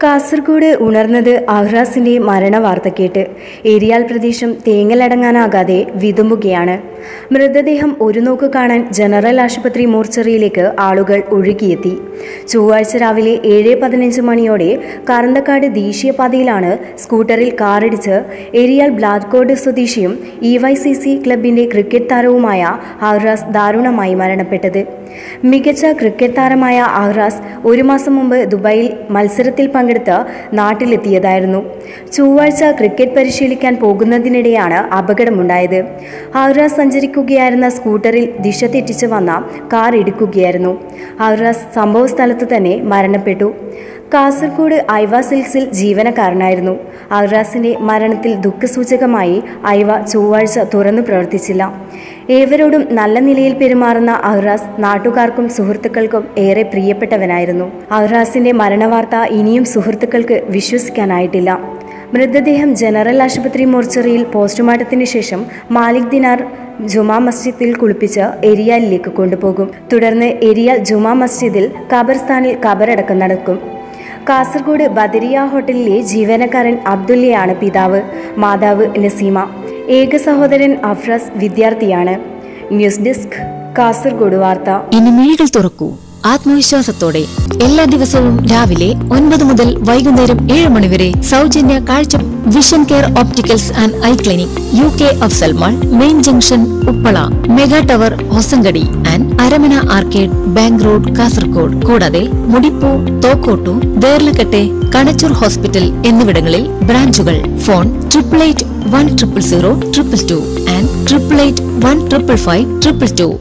കാസർഗോഡ് ഉണർന്നത് അഹ്റാസിന്റെ മരണവാർത്ത കേട്ട് ഏരിയാൽ പ്രദേശം തേങ്ങലടങ്ങാനാകാതെ വിതുമ്പുകയാണ്. മൃതദേഹം ഒരു നോക്ക് കാണാൻ ജനറൽ ആശുപത്രി മോർച്ചറിയിലേക്ക് ആളുകൾ ഒഴുകിയെത്തി. ചൊവ്വാഴ്ച രാവിലെ 7:15 മണിയോടെ കറന്തക്കാട് ദേശീയപാതയിലാണ് സ്കൂട്ടറിൽ കാറിടിച്ച് ഏരിയാൽ ബ്ലാഡ്കോട് സ്വദേശിയും EYCC ക്ലബിന്റെ ക്രിക്കറ്റ് താരവുമായ അഹ്റാസ് ദാരുണമായി മരണപ്പെട്ടത്. മികച്ച ക്രിക്കറ്റ് താരമായ അഹ്റാസ് ഒരു മാസം മുമ്പ് ദുബായിൽ മത്സരത്തിൽ പങ്കെടുത്ത് നാട്ടിലെത്തിയതായിരുന്നു. ചൊവ്വാഴ്ച ക്രിക്കറ്റ് പരിശീലിക്കാൻ പോകുന്നതിനിടെയാണ് അപകടമുണ്ടായത്. അഹ്റാസ് സഞ്ചരിക്കുകയായിരുന്ന സ്കൂട്ടറിൽ ദിശ തെറ്റിച്ച് വന്ന കാർ ഇടിക്കുകയായിരുന്നു. അഹ്റാസ് സംഭവ സ്ഥലത്ത് തന്നെ മരണപ്പെട്ടു. കാസർഗോഡ് ഐവ സിൽക്സിൽ ജീവനക്കാരനായിരുന്നു. അഹ്റാസിന്റെ മരണത്തിൽ ദുഃഖസൂചകമായി ഐവ ചൊവ്വാഴ്ച തുറന്നു പ്രവർത്തിച്ചില്ല. ഏവരോടും നല്ല നിലയിൽ പെരുമാറുന്ന അഹ്റാസ് നാട്ടുകാർക്കും സുഹൃത്തുക്കൾക്കും ഏറെ പ്രിയപ്പെട്ടവനായിരുന്നു. അഹ്റാസിന്റെ മരണവാർത്ത ഇനിയും സുഹൃത്തുക്കൾക്ക് വിശ്വസിക്കാനായിട്ടില്ല. മൃതദേഹം ജനറൽ ആശുപത്രി മോർച്ചറിയിൽ പോസ്റ്റ്മോർട്ടത്തിന് ശേഷം മാലിക് ദിനാർ ജുമാ മസ്ജിദിൽ കുളിപ്പിച്ച് എരിയാലിലേക്ക് കൊണ്ടുപോകും. തുടർന്ന് എരിയാൽ ജുമാ മസ്ജിദിൽ ഖബർസ്ഥാനിൽ ഖബറടക്കം നടക്കും. കാസർഗോഡ് ബദരിയ ഹോട്ടലിലെ ജീവനക്കാരൻ അബ്ദുല്ലയാണ് പിതാവ്. മാതാവ് നസീമ. ഏക സഹോദരൻ അഫ്രാസ് വിദ്യാർത്ഥിയാണ്. ന്യൂസ് ഡെസ്ക് കാസർഗോഡ് വാർത്ത. ഇനി മിഴികൾ തുറക്കൂ ആത്മവിശ്വാസത്തോടെ. എല്ലാ ദിവസവും രാവിലെ 9 മുതൽ വൈകുന്നേരം 7 മണി വരെ സൗജന്യ കാഴ്ച. Vision care opticals and eye clinic, UK Afsal mall, main junction, Uppala, mega tower, Hosangadi and Aramana arcade, bank road, Kasaragod. കൂടാതെ മുടിപ്പൂ, തോക്കോട്ടു, ദേർലക്കട്ടെ, കണച്ചൂർ ഹോസ്പിറ്റൽ എന്നിവിടങ്ങളിൽ ബ്രാഞ്ചുകൾ. Phone 8881002222 and 8881555222.